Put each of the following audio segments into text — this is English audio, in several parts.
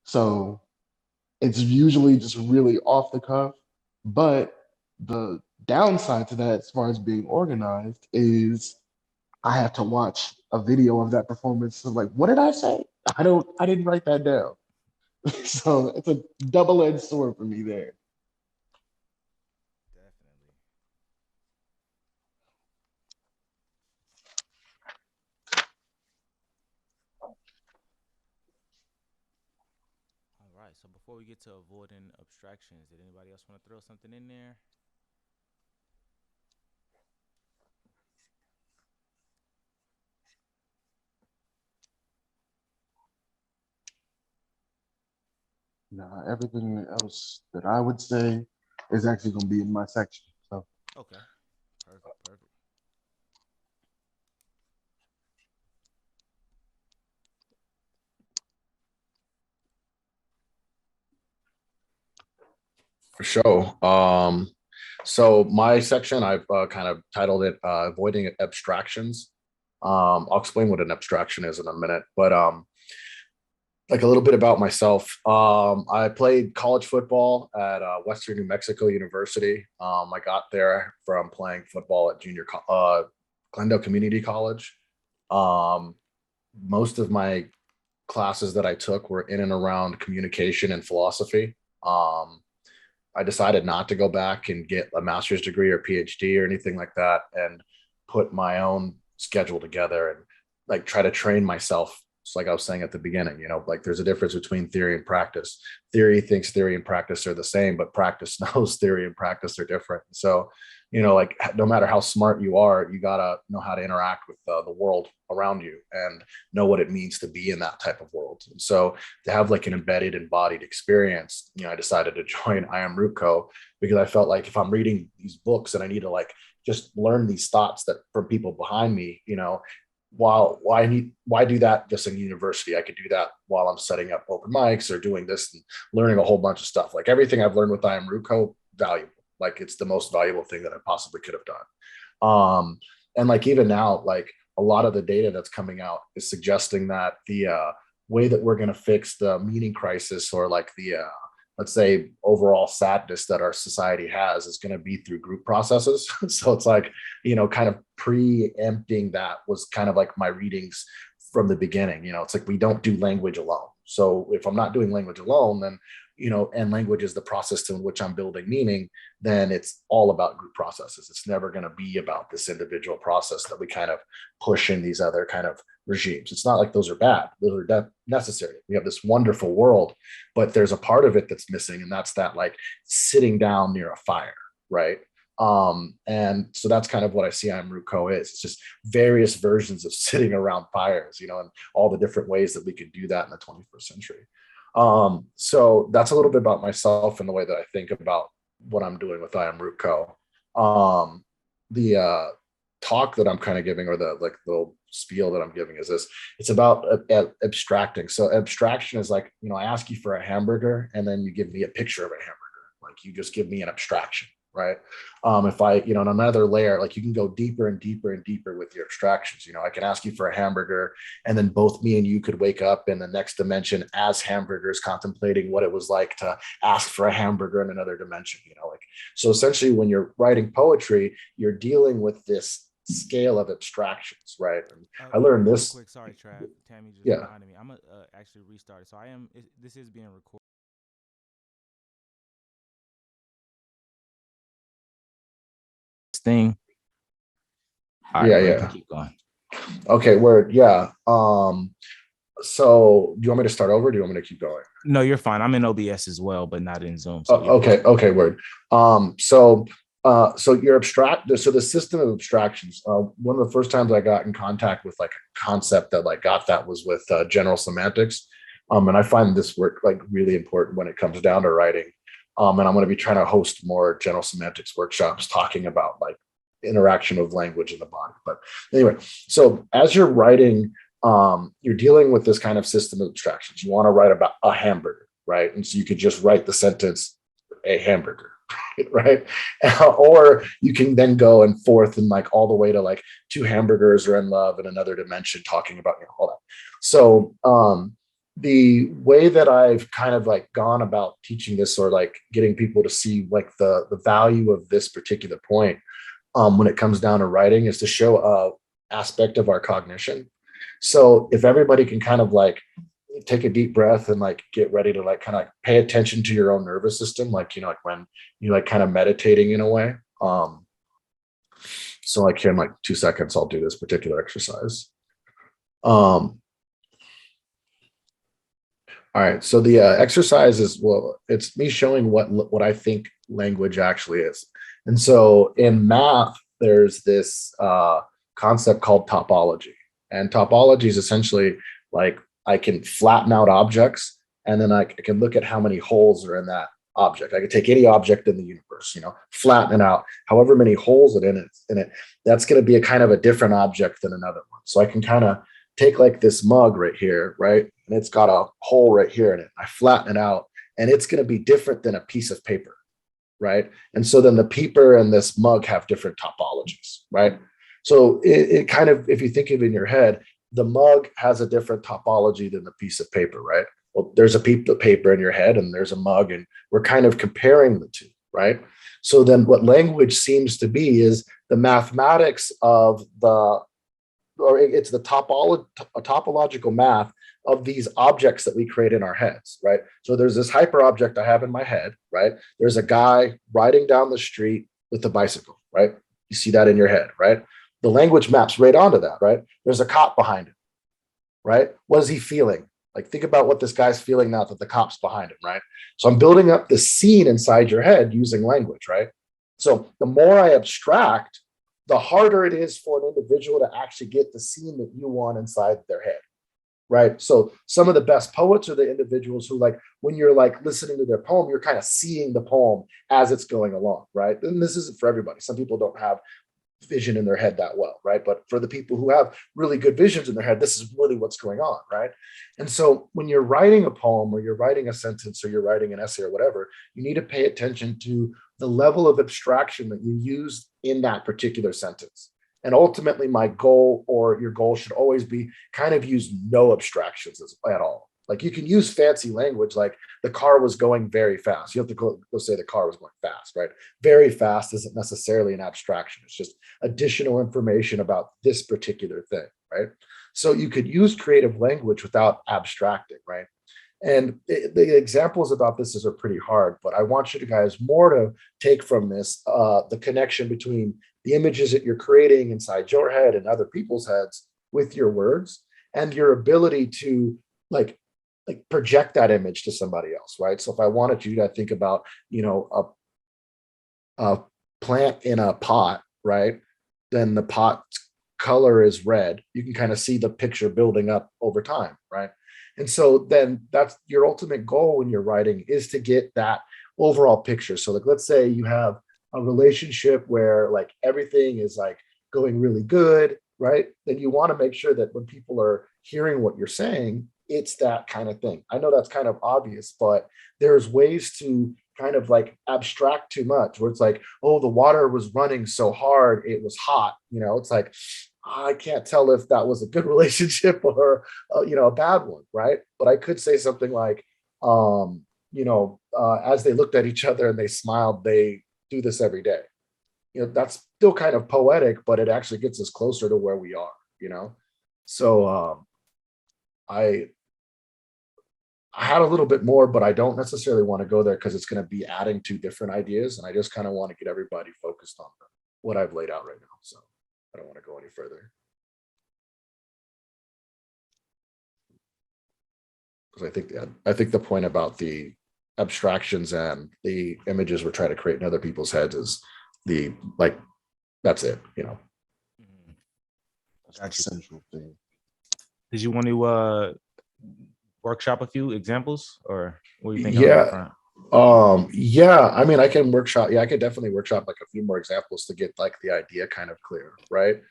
So it's usually just really off the cuff. But the downside to that, as far as being organized, is I have to watch a video of that performance. So like, what did I say? I didn't write that down. So it's a double-edged sword for me there. Definitely. All right. So before we get to avoiding abstractions, did anybody else want to throw something in there? Now, everything else that I would say is actually going to be in my section. So Okay. Perfect. Perfect. For sure. So my section, I've kind of titled it "Avoiding Abstractions." I'll explain what an abstraction is in a minute, but like a little bit about myself. I played college football at Western New Mexico University. I got there from playing football at Glendale Community College. Um, Most of my classes that I took were in and around communication and philosophy. Um, I decided not to go back and get a master's degree or PhD or anything like that and put my own schedule together and like try to train myself. It's like I was saying at the beginning, like there's a difference between theory and practice. Theory thinks theory and practice are the same, but practice knows theory and practice are different. So, like no matter how smart you are, you got to know how to interact with the world around you and know what it means to be in that type of world. And so to have like an embedded, embodied experience, I decided to join I Am Rootco because I felt like if I'm reading these books and I need to like just learn these thoughts that from people behind me, while why do that just in university? I could do that while I'm setting up open mics or doing this and learning a whole bunch of stuff. Like everything I've learned with I Am Rootco, valuable. Like it's the most valuable thing that I possibly could have done. And like even now, like a lot of the data that's coming out is suggesting that the way that we're going to fix the meaning crisis or like the let's say overall sadness that our society has is going to be through group processes. So it's like, kind of preempting that was kind of like my readings from the beginning. It's like we don't do language alone. So if I'm not doing language alone, then and language is the process to which I'm building meaning, then it's all about group processes. It's never going to be about this individual process that we kind of push in these other kind of regimes. It's not like those are bad. Those are necessary. We have this wonderful world, but there's a part of it that's missing, and that's that like sitting down near a fire, right? And so that's kind of what I see I Am Rootco is. It's just various versions of sitting around fires, and all the different ways that we could do that in the 21st century. So that's a little bit about myself and the way that I think about what I'm doing with I Am Rootco. The talk that I'm kind of giving, or the like little spiel that I'm giving, is this: it's about abstracting. So abstraction is like, I ask you for a hamburger and then you give me a picture of a hamburger. Like you just give me an abstraction, right? If I, on another layer, like you can go deeper and deeper and deeper with your abstractions. I can ask you for a hamburger, and then both me and you could wake up in the next dimension as hamburgers, contemplating what it was like to ask for a hamburger in another dimension. Like, so essentially, when you're writing poetry, you're dealing with this scale of abstractions, right? And I learned Real this. quick, sorry, Trav. Tammy just Yeah. reminded me. I'm gonna actually restart it. So I am. This is being recorded. Thing. All right, Yeah. bro. You can Yeah. keep going. Okay. Word. Yeah. So do you want me to start over? Or do you want me to keep going? No, you're fine. I'm in OBS as well, but not in Zoom. So you're fine. Okay. Okay. Word. So you're abstract. So the system of abstractions. One of the first times I got in contact with like a concept that like got that was with general semantics. And I find this work like really important when it comes down to writing. And I'm going to be trying to host more general semantics workshops talking about like interaction of language in the body. But anyway, so as you're writing, you're dealing with this kind of system of abstractions. You want to write about a hamburger, right? And so you could just write the sentence, a hamburger, right? Or you can then go and forth and like all the way to like two hamburgers are in love in another dimension, talking about all that. So the way that I've kind of like gone about teaching this, or like getting people to see like the value of this particular point, when it comes down to writing, is to show a aspect of our cognition. So if everybody can kind of like take a deep breath and like get ready to like kind of like pay attention to your own nervous system, like like when you like kind of meditating in a way. So like here in like 2 seconds, I'll do this particular exercise. All right, so the exercise is, well, it's me showing what I think language actually is. And so in math, there's this concept called topology, and topology is essentially like I can flatten out objects, and then I can look at how many holes are in that object. I could take any object in the universe, flatten it out, however many holes in it, that's going to be a kind of a different object than another one. So I can kind of take like this mug right here, right? And it's got a hole right here in it. I flatten it out, and it's going to be different than a piece of paper, right? And so then the paper and this mug have different topologies, right? So it kind of, if you think of it in your head, the mug has a different topology than the piece of paper, right? Well, there's a piece of paper in your head and there's a mug, and we're kind of comparing the two, right? So then what language seems to be is the mathematics of it's the topological math of these objects that we create in our heads, right? So there's this hyper object I have in my head, right? There's a guy riding down the street with a bicycle, right? You see that in your head, right? The language maps right onto that, right? There's a cop behind him, right? What is he feeling? Like, think about what this guy's feeling now that the cop's behind him, right? So I'm building up this scene inside your head using language, right? So the more I abstract, the harder it is for an individual to actually get the scene that you want inside their head, right? So some of the best poets are the individuals who, like, when you're like listening to their poem, you're kind of seeing the poem as it's going along, right? And this isn't for everybody. Some people don't have vision in their head that well, right? But for the people who have really good visions in their head, this is really what's going on, right? And so when you're writing a poem or you're writing a sentence or you're writing an essay or whatever, you need to pay attention to the level of abstraction that you use in that particular sentence. And ultimately, my goal, or your goal, should always be kind of use no abstractions at all. Like, you can use fancy language, like the car was going very fast. You have to go say the car was going fast, right? Very fast isn't necessarily an abstraction. It's just additional information about this particular thing, right? So you could use creative language without abstracting, right? And the examples about this are pretty hard, but I want you guys more to take from this the connection between the images that you're creating inside your head and other people's heads with your words, and your ability to like project that image to somebody else, right? So if I wanted you to think about, a plant in a pot, right? Then the pot color is red. You can kind of see the picture building up over time, right? And so then that's your ultimate goal when you're writing, is to get that overall picture. So like, let's say you have a relationship where like everything is like going really good, right? Then you want to make sure that when people are hearing what you're saying, it's that kind of thing. I know that's kind of obvious, but there's ways to kind of like abstract too much, where it's like, oh, the water was running so hard, it was hot. It's like, I can't tell if that was a good relationship or a bad one, right? But I could say something like, as they looked at each other and they smiled, they do this every day. That's still kind of poetic, but it actually gets us closer to where we are. So I had a little bit more, but I don't necessarily want to go there because it's going to be adding to different ideas, and I just kind of want to get everybody focused on what I've laid out right now. So I don't want to go any further, because I think the point about the abstractions and the images we're trying to create in other people's heads is that's it. Mhm. That's the central thing. Did you want to workshop a few examples, or what do you think on that Yeah. front? Yeah, I mean, I can workshop. Yeah, I could definitely workshop like a few more examples to get like the idea kind of clear, right?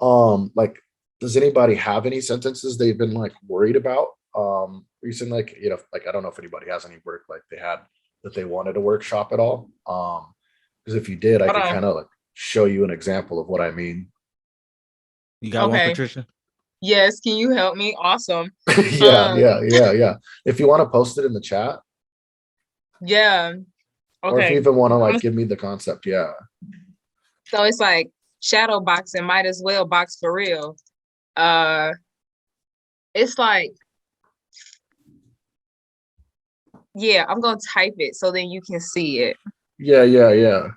Like, does anybody have any sentences they've been like worried about recently? Like, like, I don't know if anybody has any work like they had that they wanted to workshop at all. Because if you did, I Hold could on. kind of like show you an example of what I mean. You got one, Okay. Patricia? Yes, can you help me? Awesome. Yeah, Um, yeah, yeah, yeah. If you want to post it in the chat, yeah. or if you Okay. even want to like give me the concept, yeah. So it's like shadow boxing, might as well box for real. Uh, it's like, yeah, I'm gonna type it so then you can see it. Yeah, yeah, yeah.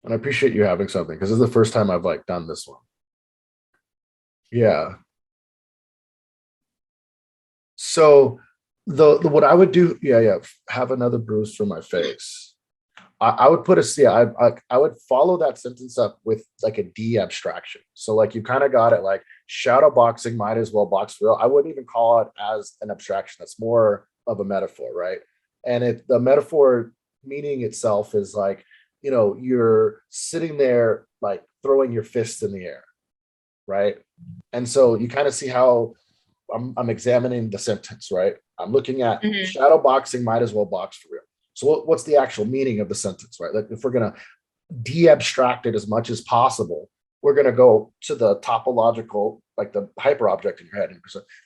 And I appreciate you having something because this is the first time I've like done this one. Yeah. So the what I would do, yeah, yeah, have another bruise for my face. I would put a yeah, I would follow that sentence up with like a D abstraction. So like you kind of got it like shadow boxing might as well box for real. I wouldn't even call it as an abstraction. That's more of a metaphor, right? And the metaphor meaning itself is like, you're sitting there like throwing your fist in the air, right? And so you kind of see how I'm examining the sentence, right? I'm looking at Mhm. shadow boxing might as well box for real. So what's the actual meaning of the sentence, right? Like if we're gonna de-abstract it as much as possible, we're gonna go to the topological, like the hyper object in your head. And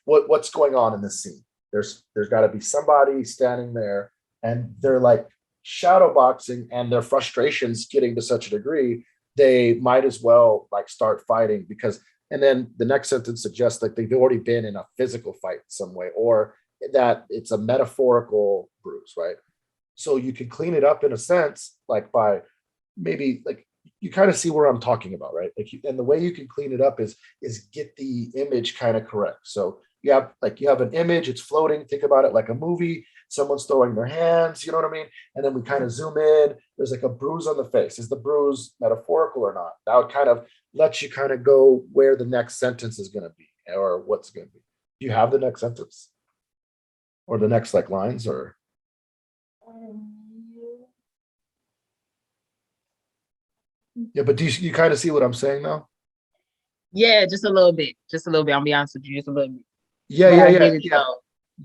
what's going on in this scene? There's got to be somebody standing there, and they're like shadow boxing, and their frustrations getting to such a degree, they might as well like start fighting because. And then the next sentence suggests that they've already been in a physical fight in some way, or that it's a metaphorical bruise, right? So you can clean it up in a sense, like by maybe like you kind of see where I'm talking about, right? Like, and the way you can clean it up is get the image kind of correct. So you have an image, it's floating. Think about it like a movie. Someone's throwing their hands, you know what I mean? And then we kind of zoom in. There's like a bruise on the face. Is the bruise metaphorical or not? That would kind of let you kind of go where the next sentence is going to be or what's going to be. Do you have the next sentence or the next like lines or? Yeah, but do you kind of see what I'm saying now? Yeah, just a little bit. Just a little bit. I'll be honest with you, just a little bit. Yeah, But yeah, I yeah, get it yeah, though.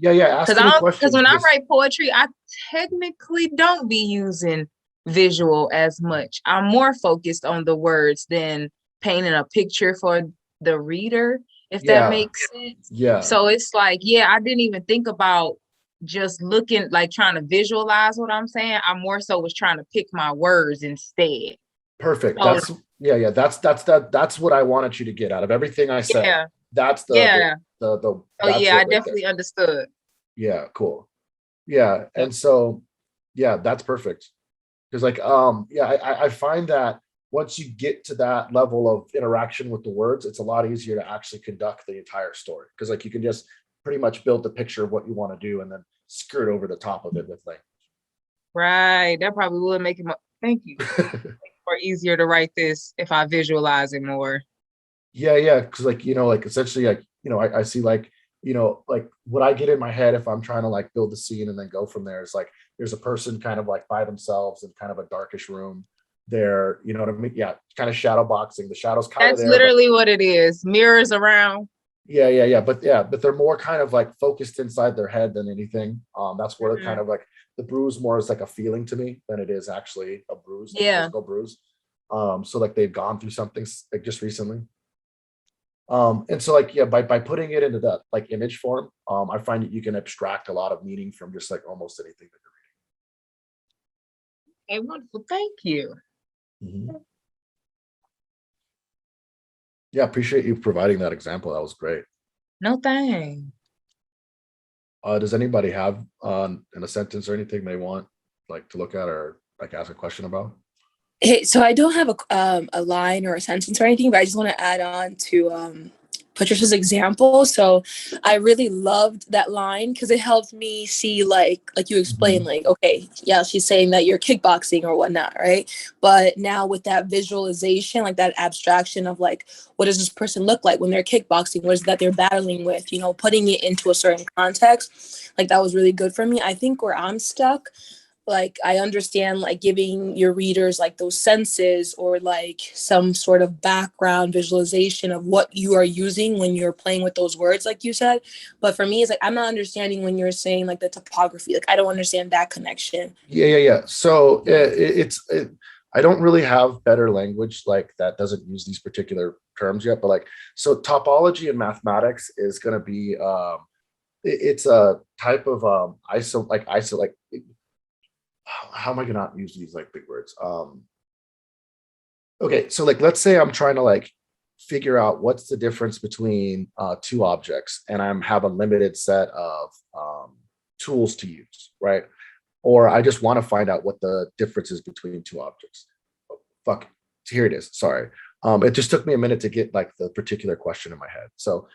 yeah, yeah. Ask any Because questions. when I Just write poetry, I technically don't be using visual as much. I'm more focused on the words than painting a picture for the reader, if that yeah, makes sense. yeah, So it's like, yeah, I didn't even think about just looking like trying to visualize what I'm saying. I more so was trying to pick my words instead. perfect. So That's yeah, yeah. That's what I wanted you to get out of everything I said. yeah, That's yeah. the Oh that's yeah, I it right there. definitely understood. Yeah, cool. Yeah, Yep. and so yeah, that's perfect. Because like yeah, I find that once you get to that level of interaction with the words, it's a lot easier to actually conduct the entire story because like you can just pretty much build the picture of what you want to do and then skirt over the top of it with like Right. That probably would make it more, thank you. More easier to write this if I visualize it more. yeah, yeah, because like like essentially like I see like like what I get in my head if I'm trying to like build the scene and then go from there is like there's a person kind of like by themselves in kind of a darkish room. They're what I mean, yeah, kind of shadow boxing. The shadow's kind of That's there, but literally what it is. Mirrors around. yeah, yeah, yeah, but they're more kind of like focused inside their head than anything. That's where kind Mhm. of like the bruise more is like a feeling to me than it is actually a bruise, like a Yeah. physical bruise. So like they've gone through something like just recently. And so like yeah, by putting it into that like image form, I find that you can abstract a lot of meaning from just like almost anything that Okay, wonderful. Thank you. you're reading. Mhm. Yeah, appreciate you providing that example. That was great. No thing. Does anybody have in a sentence or anything they want like to look at or like ask a question about? Hey, so I don't have a line or a sentence or anything, but I just want to add on to Patricia's example. So I really loved that line because it helped me see like you explained, Mhm. like, okay, yeah, she's saying that you're kickboxing or whatnot, right? But now with that visualization, like that abstraction of like, what does this person look like when they're kickboxing? What is it that they're battling with? Putting it into a certain context, like that was really good for me. I think where I'm stuck like I understand like giving your readers like those senses or like some sort of background visualization of what you are using when you're playing with those words, like you said. But for me, it's like I'm not understanding when you're saying like the topography. Like I don't understand that connection. Yeah. So I don't really have better language like that doesn't use these particular terms yet, but like, so topology in mathematics is going to be, it's a type of iso like how am I gonna not use these like big words? Okay, so like let's say I'm trying to like figure out what's the difference between two objects, and I'm have a limited set of tools to use, right? Or I just want to find out what the difference is between two objects. Oh, fuck, here it is. Sorry. It just took me a minute to get like the particular question in my head. So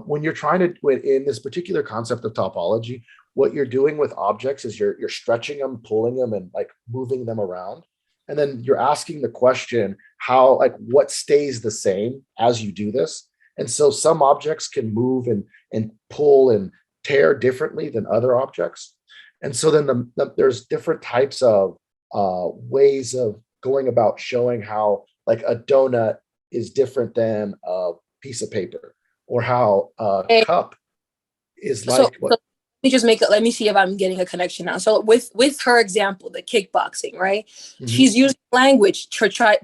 when you're trying to in this particular concept of topology, what you're doing with objects is you're stretching them, pulling them, and like moving them around. And then you're asking the question, how, like, what stays the same as you do this? And so some objects can move and pull and tear differently than other objects. And so then there's different types of ways of going about showing how like a donut is different than a piece of paper, or how a Okay. cup is So, like what. let me just make it. Let me see if I'm getting a connection now. So with her example, the kickboxing, right? Mhm. She's using language to try,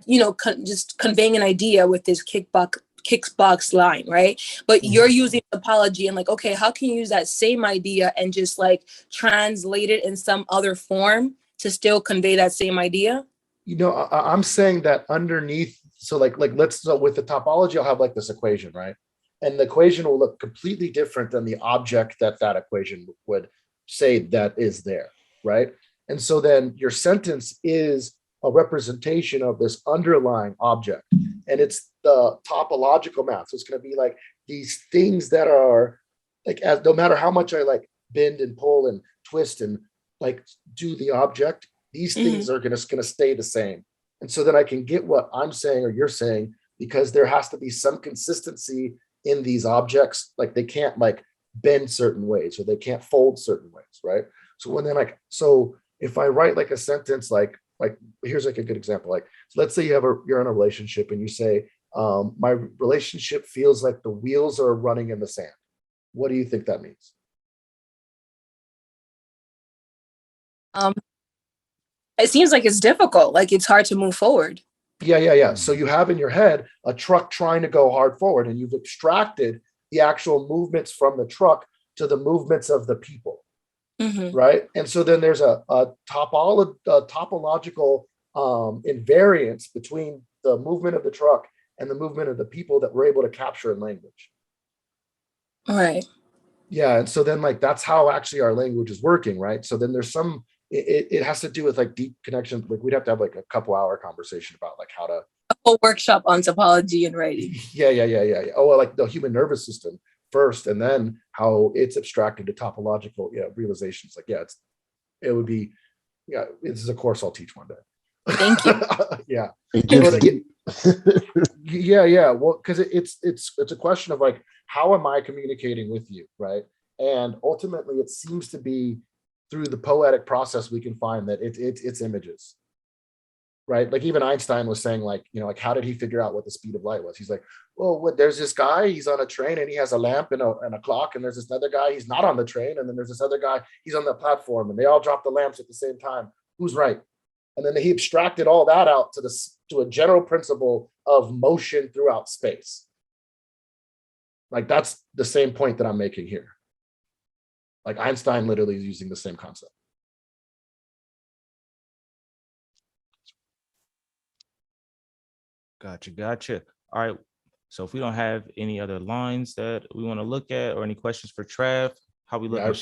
just conveying an idea with this kickbox line, right? But you're using topology and like, okay, how can you use that same idea and just like translate it in some other form to still convey that same idea? I'm saying that underneath, so so with the topology, I'll have like this equation, right? And the equation will look completely different than the object that equation would say that is there, right? And so then your sentence is a representation of this underlying object, and it's the topological map. So it's going to be like these things that are like, as no matter how much I like bend and pull and twist and like do the object, these things are gonna stay the same. And so then I can get what I'm saying or you're saying, because there has to be some consistency in these objects. Like they can't like bend certain ways, or they can't fold certain ways, right? So when then like, so if I write like a sentence like here's like a good example. Like, so let's say you're in a relationship and you say, my relationship feels like the wheels are running in the sand. What do you think that means? Um, it seems like it's difficult, like it's hard to move forward. Yeah. So you have in your head a truck trying to go hard forward, and you've abstracted the actual movements from the truck to the movements of the people, right? And so then there's a topological invariance between the movement of the truck and the movement of the people that we're able to capture in language. Right. Yeah, and so then like that's how actually our language is working, right? So then there's some it has to do with like deep connection. Like we'd have to have like a couple hour conversation about like how to A whole workshop on topology and writing. yeah. Oh, well, like the human nervous system first, and then how it's abstracted to topological realizations. Like it would be this is a course I'll teach one day. Thank you. Yeah. It gets But, deep. yeah. Well, because it's a question of like, how am I communicating with you, right? And ultimately, it seems to be through the poetic process we can find that it's images, right? Like even Einstein was saying, like, like how did he figure out what the speed of light was? He's like, well, there's this guy, he's on a train and he has a lamp and a clock, and there's this other guy, he's not on the train, and then there's this other guy, he's on the platform, and they all drop the lamps at the same time. Who's right? And then he abstracted all that out to a general principle of motion throughout space. Like that's the same point that I'm making here. Like Einstein literally is using the same concept. Gotcha. All right. So if we don't have any other lines that we want to look at or any questions for Trav, how we Yeah, looking,